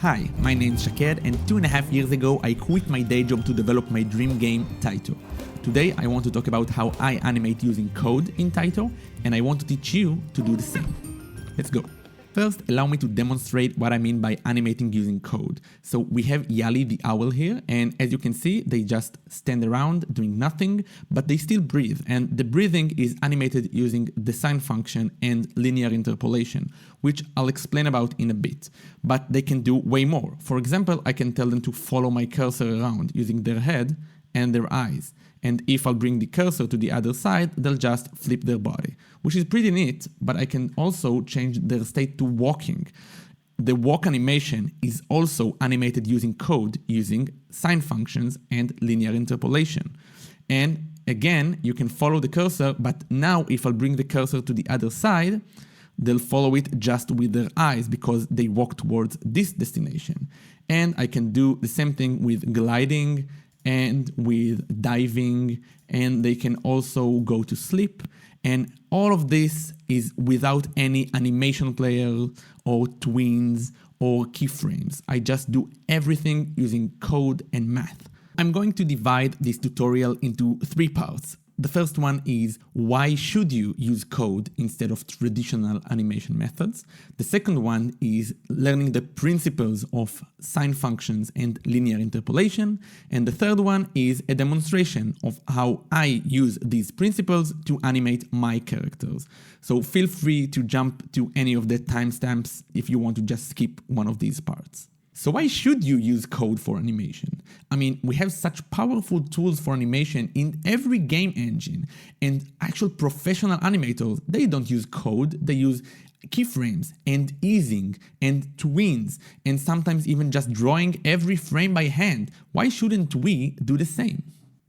Hi, my name's Shaked, and 2.5 years ago I quit my day job to develop my dream game, Tyto. Today I want to talk about how I animate using code in Tyto, and I want to teach you to do the same. Let's go. First, allow me to demonstrate what I mean by animating using code. So we have Yali the owl here, and as you can see, they just stand around doing nothing, but they still breathe, and the breathing is animated using the sine function and linear interpolation, which I'll explain about in a bit. But they can do way more. For example, I can tell them to follow my cursor around using their head and their eyes. And if I'll bring the cursor to the other side, they'll just flip their body, which is pretty neat, but I can also change their state to walking. The walk animation is also animated using code, using sine functions and linear interpolation. And again, you can follow the cursor, but now if I'll bring the cursor to the other side, they'll follow it just with their eyes because they walk towards this destination. And I can do the same thing with gliding and with diving, and they can also go to sleep. And all of this is without any animation player or twins or keyframes. I just do everything using code and math. I'm going to divide this tutorial into 3 parts. The first one is why should you use code instead of traditional animation methods. The second one is learning the principles of sine functions and linear interpolation. And the third one is a demonstration of how I use these principles to animate my characters. So feel free to jump to any of the timestamps if you want to just skip one of these parts. So why should you use code for animation? I mean, we have such powerful tools for animation in every game engine, and actual professional animators, they don't use code, they use keyframes and easing and twins and sometimes even just drawing every frame by hand. Why shouldn't we do the same?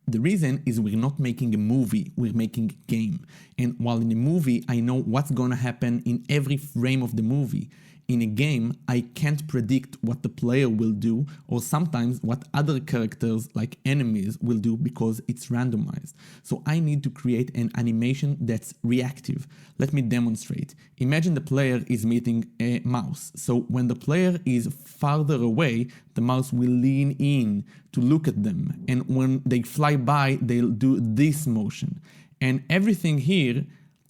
The reason is we're not making a movie, we're making a game. And while in a movie, I know what's gonna happen in every frame of the movie. In a game, I can't predict what the player will do or sometimes what other characters like enemies will do because it's randomized. So I need to create an animation that's reactive. Let me demonstrate. Imagine the player is meeting a mouse. So when the player is farther away, the mouse will lean in to look at them. And when they fly by, they'll do this motion. And everything here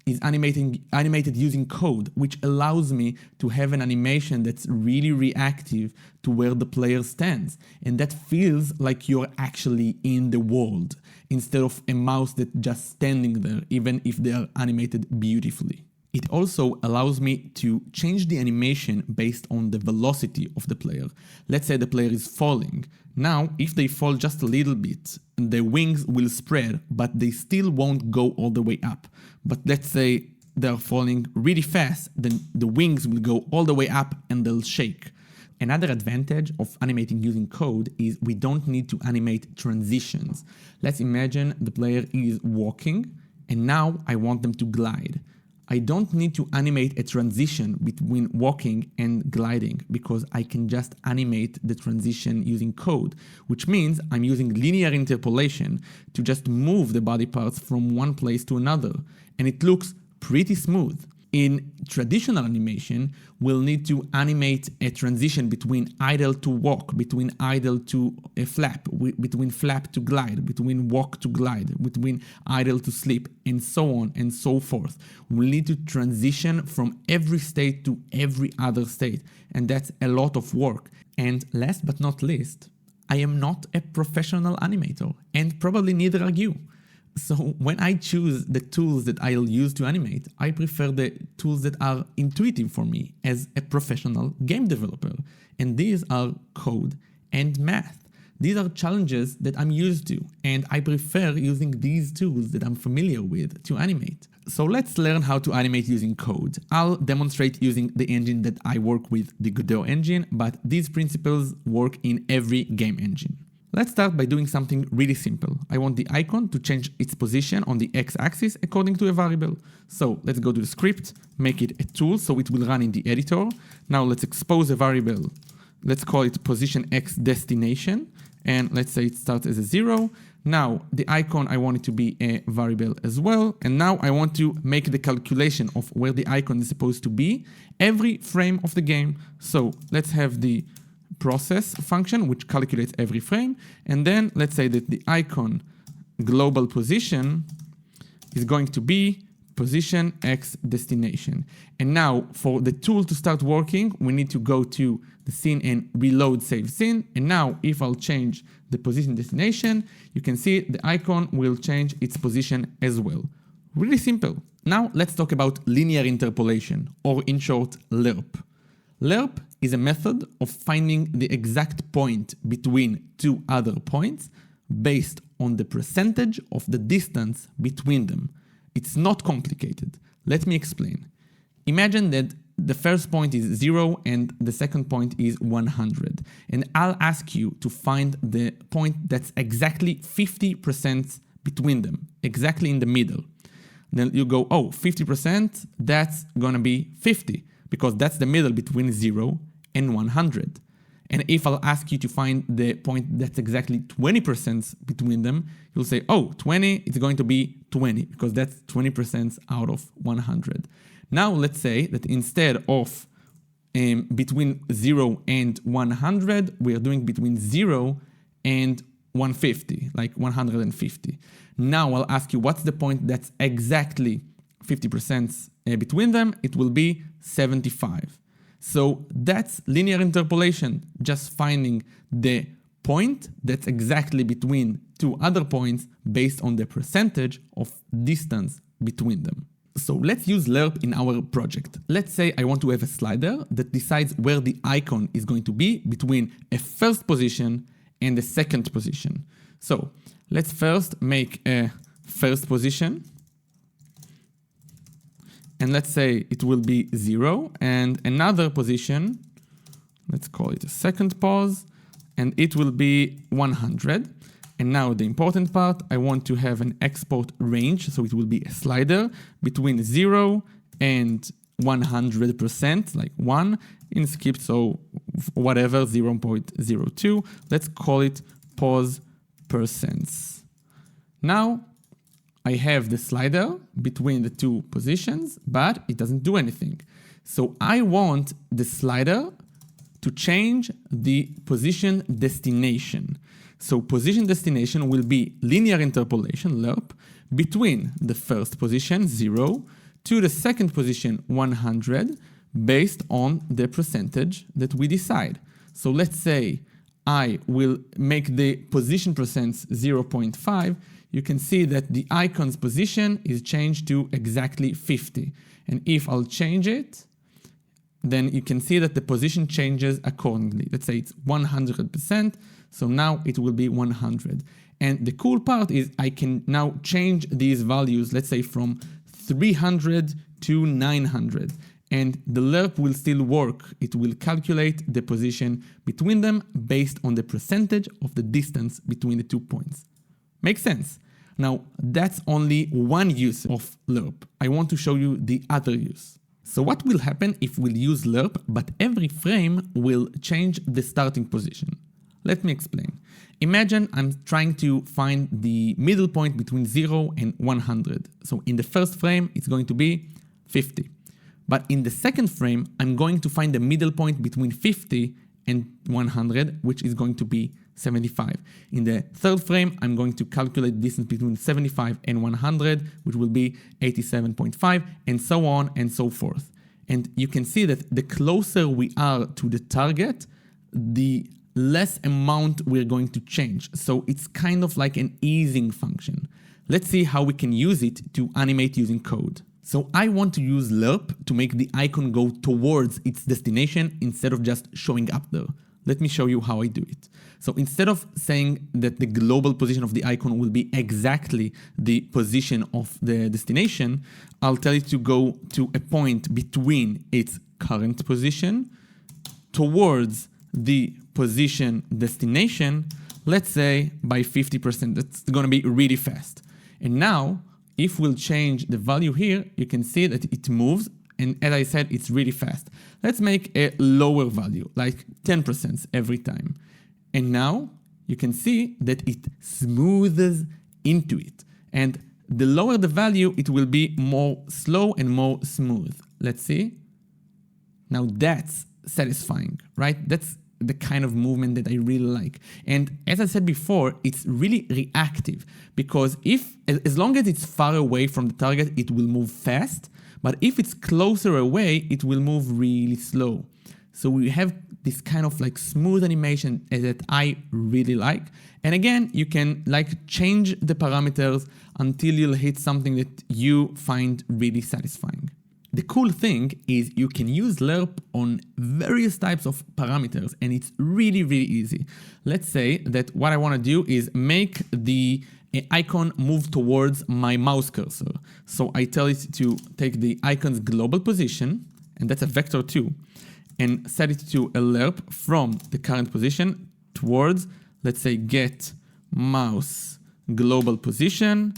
is animated using code, which allows me to have an animation that's really reactive to where the player stands. And that feels like you're actually in the world, instead of a mouse that's just standing there, even if they are animated beautifully. It also allows me to change the animation based on the velocity of the player. Let's say the player is falling. Now, if they fall just a little bit, their wings will spread, but they still won't go all the way up. But let's say they're falling really fast, then the wings will go all the way up and they'll shake. Another advantage of animating using code is we don't need to animate transitions. Let's imagine the player is walking, and now I want them to glide. I don't need to animate a transition between walking and gliding because I can just animate the transition using code, which means I'm using linear interpolation to just move the body parts from one place to another, and it looks pretty smooth. In traditional animation, we'll need to animate a transition between idle to walk, between idle to a flap, between flap to glide, between walk to glide, between idle to sleep, and so on and so forth. We'll need to transition from every state to every other state, and that's a lot of work. And last but not least, I am not a professional animator, and probably neither are you. So when I choose the tools that I'll use to animate, I prefer the tools that are intuitive for me as a professional game developer. And these are code and math. These are challenges that I'm used to, and I prefer using these tools that I'm familiar with to animate. So let's learn how to animate using code. I'll demonstrate using the engine that I work with, the Godot engine, but these principles work in every game engine. Let's start by doing something really simple. I want the icon to change its position on the x-axis according to a variable. So let's go to the script, make it a tool so it will run in the editor. Now let's expose a variable. Let's call it position x destination, and let's say it starts as a 0. Now the icon, I want it to be a variable as well, and now I want to make the calculation of where the icon is supposed to be every frame of the game. So let's have the process function, which calculates every frame. And then let's say that the icon global position is going to be position x destination. And now for the tool to start working, we need to go to the scene and reload save scene. And now if I'll change the position destination, you can see the icon will change its position as well. Really simple. Now let's talk about linear interpolation, or in short, lerp. Lerp is a method of finding the exact point between two other points based on the percentage of the distance between them. It's not complicated. Let me explain. Imagine that the first point is 0 and the second point is 100. And I'll ask you to find the point that's exactly 50% between them, exactly in the middle. Then you go, oh, 50%, that's gonna be 50, because that's the middle between 0 and 100. And if I'll ask you to find the point that's exactly 20% between them, you'll say, oh, 20, it's going to be 20, because that's 20% out of 100. Now let's say that instead of between 0 and 100, we're doing between 0 and 150, like 150. Now I'll ask you, what's the point that's exactly 50% between them? It will be 75. So that's linear interpolation, just finding the point that's exactly between two other points based on the percentage of distance between them. So let's use lerp in our project. Let's say I want to have a slider that decides where the icon is going to be between a first position and a second position. So let's first make a first position. And let's say it will be 0, and another position, let's call it a second pause, and it will be 100. And now the important part, I want to have an export range, so it will be a slider between 0 and 100%, like 1 in skip, so whatever, 0.02. Let's call it pause %. Now, I have the slider between the two positions, but it doesn't do anything. So I want the slider to change the position destination. So position destination will be linear interpolation, lerp, between the first position, 0, to the second position, 100, based on the percentage that we decide. So let's say I will make the position percent 0.5, you can see that the icon's position is changed to exactly 50. And if I'll change it, then you can see that the position changes accordingly. Let's say it's 100%, so now it will be 100. And the cool part is I can now change these values, let's say from 300 to 900. And the lerp will still work. It will calculate the position between them based on the percentage of the distance between the 2 points. Makes sense? Now, that's only one use of lerp. I want to show you the other use. So what will happen if we'll use lerp, but every frame will change the starting position? Let me explain. Imagine I'm trying to find the middle point between 0 and 100. So in the first frame, it's going to be 50. But in the second frame, I'm going to find the middle point between 50 and 100, which is going to be 75. In the third frame, I'm going to calculate the distance between 75 and 100, which will be 87.5, and so on and so forth. And you can see that the closer we are to the target, the less amount we're going to change. So it's kind of like an easing function. Let's see how we can use it to animate using code. So I want to use lerp to make the icon go towards its destination instead of just showing up there. Let me show you how I do it. So instead of saying that the global position of the icon will be exactly the position of the destination, I'll tell it to go to a point between its current position towards the position destination, let's say by 50%. That's going to be really fast. And now, if we'll change the value here, you can see that it moves. And as I said, it's really fast. Let's make a lower value, like 10% every time. And now you can see that it smooths into it. And the lower the value, it will be more slow and more smooth. Let's see. Now that's satisfying, right? That's the kind of movement that I really like. And as I said before, it's really reactive, because as long as it's far away from the target, it will move fast. But if it's closer away, it will move really slow. So we have this kind of like smooth animation that I really like. And again, you can like change the parameters until you'll hit something that you find really satisfying. The cool thing is you can use lerp on various types of parameters, and it's really, really easy. Let's say that what I want to do is make the icon move towards my mouse cursor. So I tell it to take the icon's global position, and that's a vector too, and set it to a lerp from the current position towards, let's say, get mouse global position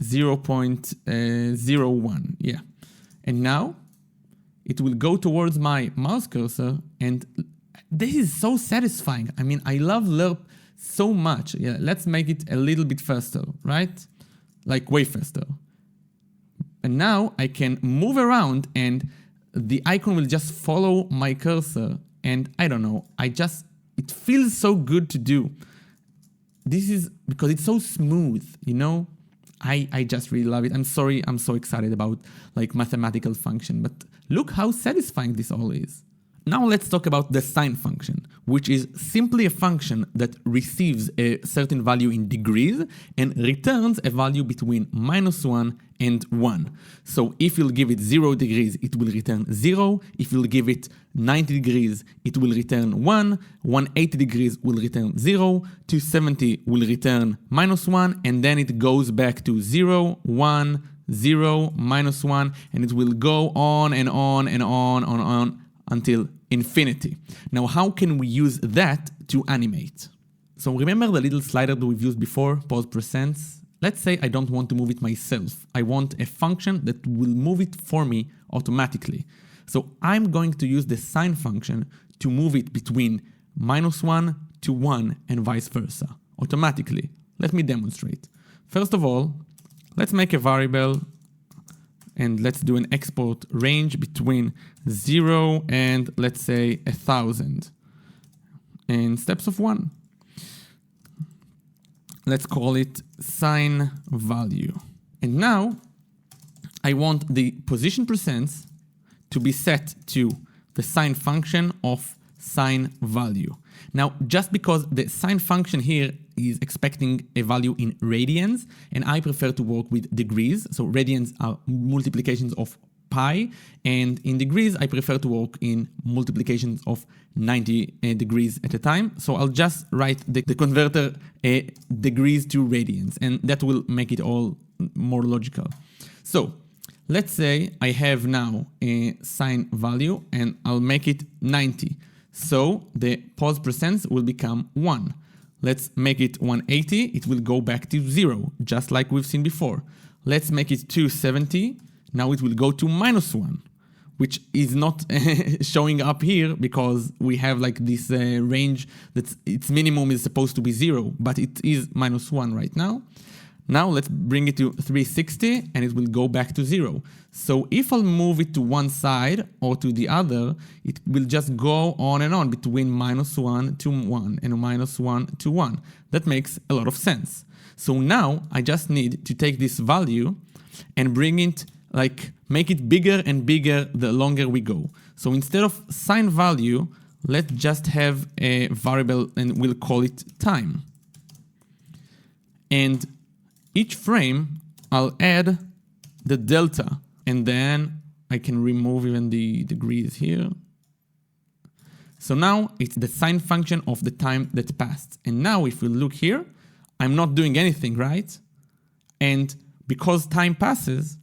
0.01. Yeah. And now it will go towards my mouse cursor, and this is so satisfying. I mean, I love lerp so much. Yeah, let's make it a little bit faster, right? Like way faster. And now I can move around and the icon will just follow my cursor. And I don't know, it feels so good to do. This is because it's so smooth, you know? I just really love it. I'm sorry, I'm so excited about like mathematical function, but look how satisfying this all is. Now let's talk about the sine function, which is simply a function that receives a certain value in degrees and returns a value between -1 and 1. So if you'll give it 0 degrees, it will return 0. If you'll give it 90 degrees, it will return 1. 180 degrees will return 0. 270 will return -1. And then it goes back to 0, 1, 0, -1. And it will go on and on and on until infinity. Now, how can we use that to animate? So remember the little slider that we've used before, pause %? Let's say I don't want to move it myself. I want a function that will move it for me automatically. So I'm going to use the sine function to move it between -1 to 1 and vice versa, automatically. Let me demonstrate. First of all, let's make a variable and let's do an export range between 0 and, let's say, 1,000 in steps of 1. Let's call it sine value. And now I want the position % to be set to the sine function of sine value. Now, just because the sine function here is expecting a value in radians, and I prefer to work with degrees. So radians are multiplications of pi, and in degrees, I prefer to work in multiplications of 90 degrees at a time. So I'll just write the converter degrees to radians, and that will make it all more logical. So let's say I have now a sine value, and I'll make it 90. So the pause % will become 1. Let's make it 180. It will go back to 0, just like we've seen before. Let's make it 270. Now it will go to -1, which is not showing up here because we have like this range that its minimum is supposed to be 0, but it is -1 right now. Now let's bring it to 360 and it will go back to 0. So if I'll move it to one side or to the other, it will just go on and on between -1 to 1 and -1 to 1. That makes a lot of sense. So now I just need to take this value and bring it, like make it bigger and bigger the longer we go. So instead of sine value, let's just have a variable and we'll call it time. And each frame, I'll add the delta, and then I can remove even the degrees here. So now it's the sine function of the time that passed. And now if we look here, I'm not doing anything, right? And because time passes,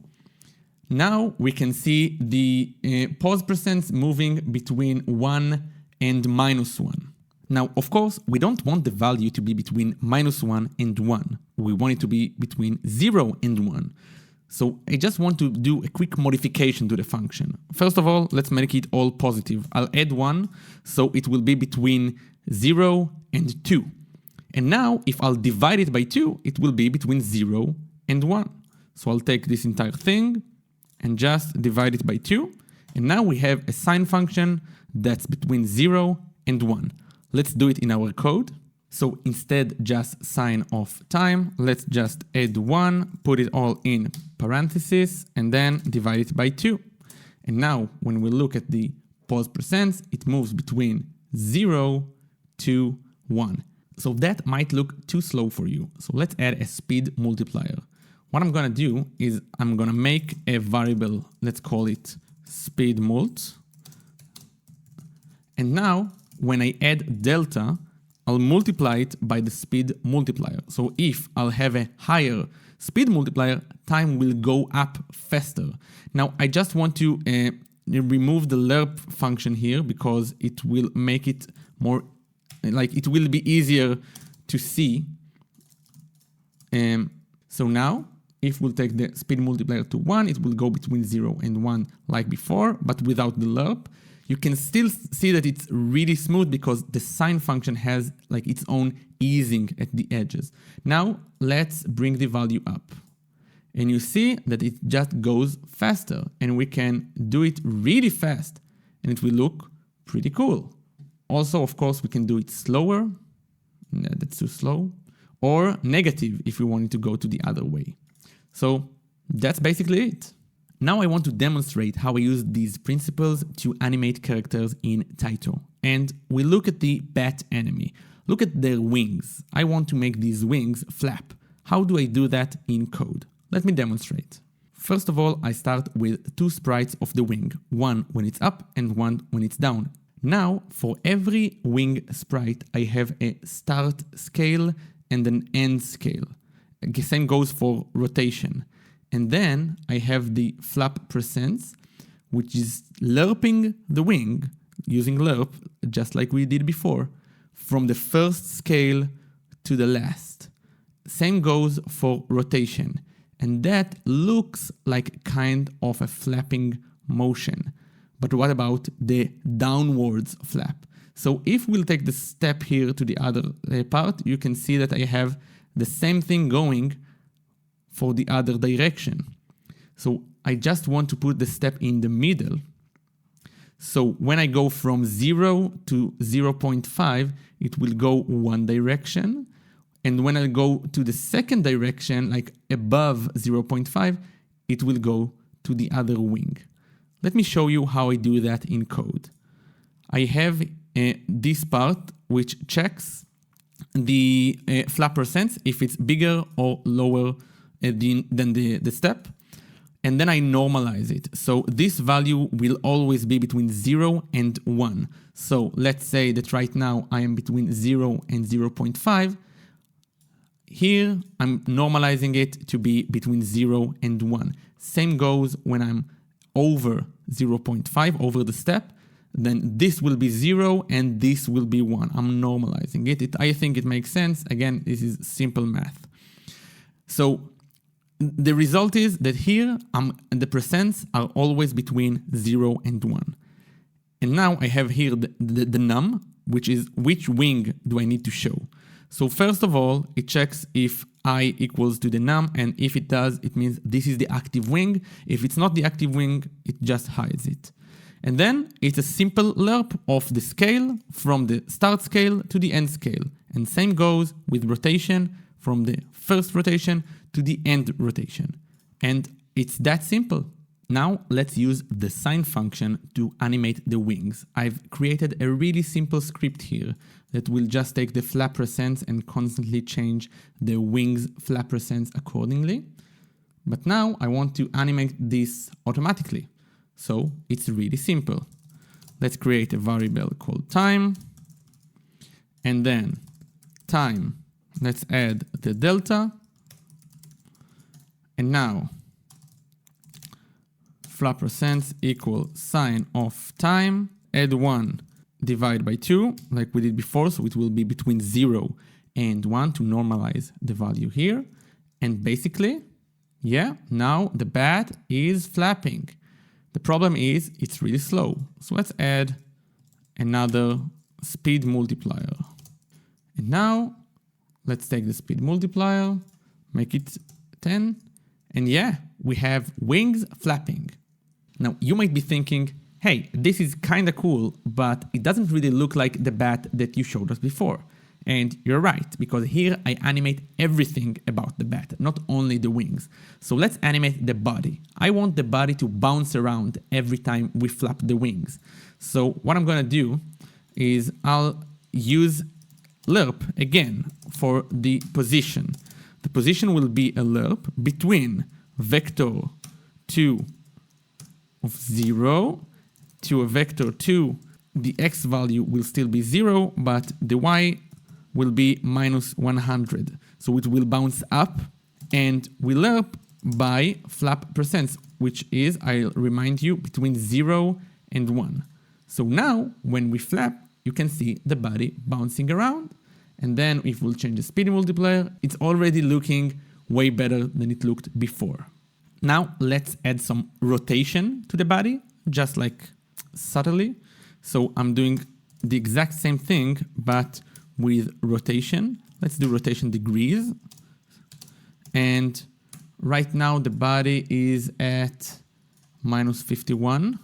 now we can see the pause % moving between 1 and -1. Now, of course, we don't want the value to be between -1 and 1. We want it to be between 0 and 1. So I just want to do a quick modification to the function. First of all, let's make it all positive. I'll add 1, so it will be between 0 and 2. And now, if I'll divide it by 2, it will be between 0 and 1. So I'll take this entire thing and just divide it by 2. And now we have a sine function that's between 0 and 1. Let's do it in our code. So instead just sign of time, let's just add 1, put it all in parentheses, and then divide it by 2. And now when we look at the pause percents, it moves between 0 to 1. So that might look too slow for you. So let's add a speed multiplier. What I'm gonna do is I'm gonna make a variable, let's call it speed mult. And now when I add delta, I'll multiply it by the speed multiplier. So if I'll have a higher speed multiplier, time will go up faster. Now I just want to remove the lerp function here because it will make it more, like it will be easier to see. So now if we'll take the speed multiplier to 1, it will go between 0 and 1 like before, but without the lerp. You can still see that it's really smooth because the sine function has like its own easing at the edges. Now let's bring the value up. And you see that it just goes faster and we can do it really fast and it will look pretty cool. Also, of course, we can do it slower. No, that's too slow. Or negative if we wanted to go to the other way. So that's basically it. Now I want to demonstrate how I use these principles to animate characters in Tyto. And we look at the bat enemy. Look at their wings. I want to make these wings flap. How do I do that in code? Let me demonstrate. First of all, I start with 2 sprites of the wing, one when it's up and one when it's down. Now, for every wing sprite, I have a start scale and an end scale. The same goes for rotation. And then I have the flap percents, which is lerping the wing, using lerp, just like we did before, from the first scale to the last. Same goes for rotation. And that looks like kind of a flapping motion. But what about the downwards flap? So if we'll take the step here to the other part, you can see that I have the same thing going for the other direction. So I just want to put the step in the middle. So when I go from 0 to 0.5, it will go one direction. And when I go to the second direction, like above 0.5, it will go to the other wing. Let me show you how I do that in code. I have this part which checks the flap percents if it's bigger or lower than the step, and then I normalize it. So this value will always be between 0 and 1. So let's say that right now I am between 0 and 0.5. Here I'm normalizing it to be between 0 and 1. Same goes when I'm over 0.5, over the step. Then this will be 0 and this will be 1. I'm normalizing it. I think it makes sense. Again, this is simple math. So the result is that here the percents are always between 0 and 1. And now I have here the num, which is which wing do I need to show. So first of all, it checks if I equals to the num, and if it does, it means this is the active wing. If it's not the active wing, it just hides it. And then it's a simple lerp of the scale from the start scale to the end scale. And same goes with rotation from the first rotation to the end rotation. And it's that simple. Now let's use the sine function to animate the wings. I've created a really simple script here that will just take the flap percents and constantly change the wings flap percents accordingly. But now I want to animate this automatically. So it's really simple. Let's create a variable called time. And then time, let's add the delta. And now flap percents equal sine of time, add 1, divide by 2, like we did before, so it will be between 0 and 1 to normalize the value here. And basically, yeah, now the bat is flapping. The problem is it's really slow. So let's add another speed multiplier. And now let's take the speed multiplier, make it 10, and yeah, we have wings flapping. Now you might be thinking, hey, this is kinda cool, but it doesn't really look like the bat that you showed us before. And you're right, because here I animate everything about the bat, not only the wings. So let's animate the body. I want the body to bounce around every time we flap the wings. So what I'm gonna do is I'll use lerp again for the position. The position will be a lerp between vector 2 of 0 to a vector 2. The x value will still be 0, but the y will be minus 100. So it will bounce up, and we lerp by flap percents, which is, I'll remind you, between 0 and 1. So now, when we flap, you can see the body bouncing around. And then if we'll change the speed multiplier, it's already looking way better than it looked before. Now let's add some rotation to the body, just like subtly. So I'm doing the exact same thing, but with rotation. Let's do rotation degrees. And right now the body is at minus 51.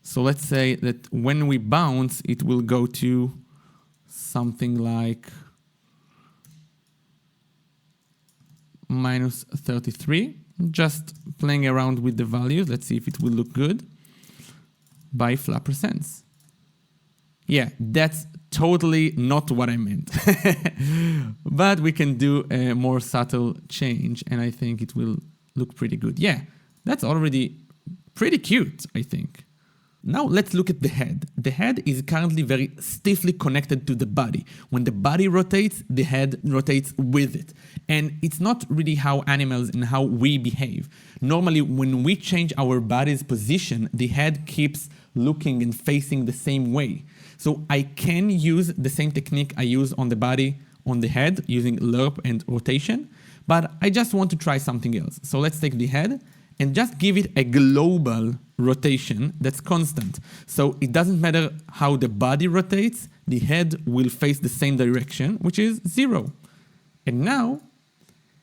So let's say that when we bounce, it will go to something like minus 33. Just playing around with the values. Let's see if it will look good by flap percents. Yeah, that's totally not what I meant. But we can do a more subtle change, and I think it will look pretty good. Yeah, that's already pretty cute, I think. Now let's look at the head. The head is currently very stiffly connected to the body. When the body rotates, the head rotates with it. And it's not really how animals and how we behave. Normally, when we change our body's position, the head keeps looking and facing the same way. So I can use the same technique I use on the body, on the head, using lerp and rotation, but I just want to try something else. So let's take the head and just give it a global rotation that's constant. So it doesn't matter how the body rotates, the head will face the same direction, which is 0. And now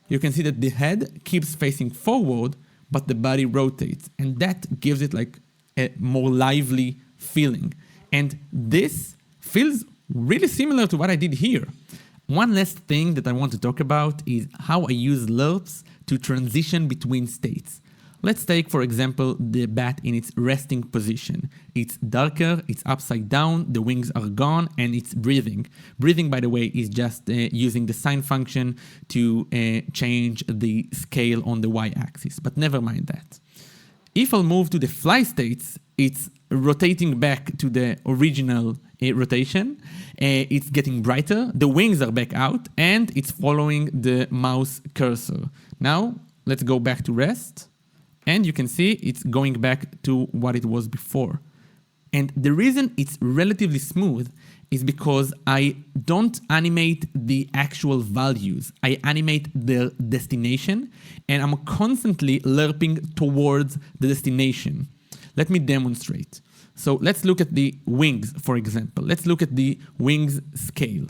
you can see that the head keeps facing forward, but the body rotates. And that gives it like a more lively feeling. And this feels really similar to what I did here. One last thing that I want to talk about is how I use lerps to transition between states. Let's take, for example, the bat in its resting position. It's darker, it's upside down, the wings are gone, and it's breathing. Breathing, by the way, is just using the sine function to change the scale on the y-axis, but never mind that. If I'll move to the fly states, it's rotating back to the original rotation. It's getting brighter, the wings are back out, and it's following the mouse cursor. Now, let's go back to rest. And you can see it's going back to what it was before. And the reason it's relatively smooth is because I don't animate the actual values. I animate the destination, and I'm constantly lerping towards the destination. Let me demonstrate. So let's look at the wings, for example. Let's look at the wings scale.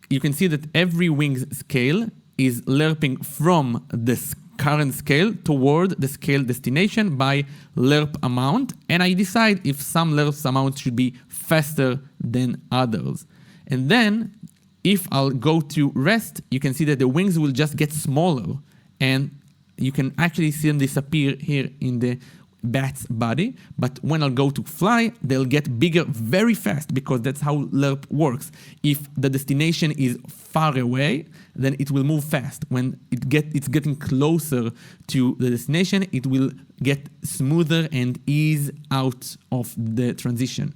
You can see that every wings scale is lerping from the current scale toward the scale destination by lerp amount, and I decide if some lerp amount should be faster than others. And then if I'll go to rest, you can see that the wings will just get smaller, and you can actually see them disappear here in the bat's body. But when I'll go to fly, they'll get bigger very fast, because that's how lerp works. If the destination is far away, then it will move fast. When it's getting closer to the destination, it will get smoother and ease out of the transition.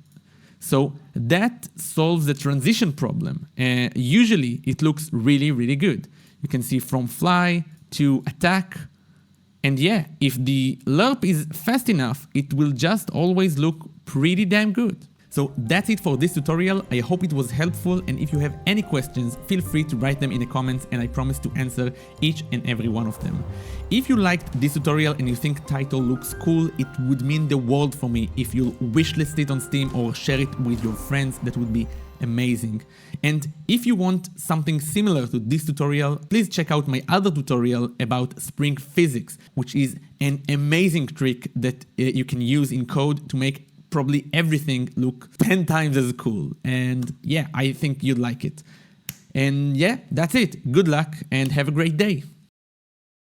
So that solves the transition problem. Usually it looks really, really good. You can see from fly to attack. And yeah, if the lerp is fast enough, it will just always look pretty damn good. So that's it for this tutorial. I hope it was helpful, and if you have any questions, feel free to write them in the comments, and I promise to answer each and every one of them. If you liked this tutorial and you think Tyto looks cool, it would mean the world for me if you'll wishlist it on Steam or share it with your friends. That would be amazing. And if you want something similar to this tutorial, please check out my other tutorial about spring physics, which is an amazing trick that you can use in code to make probably everything look 10 times as cool. And yeah, I think you'd like it. And yeah, that's it. Good luck and have a great day.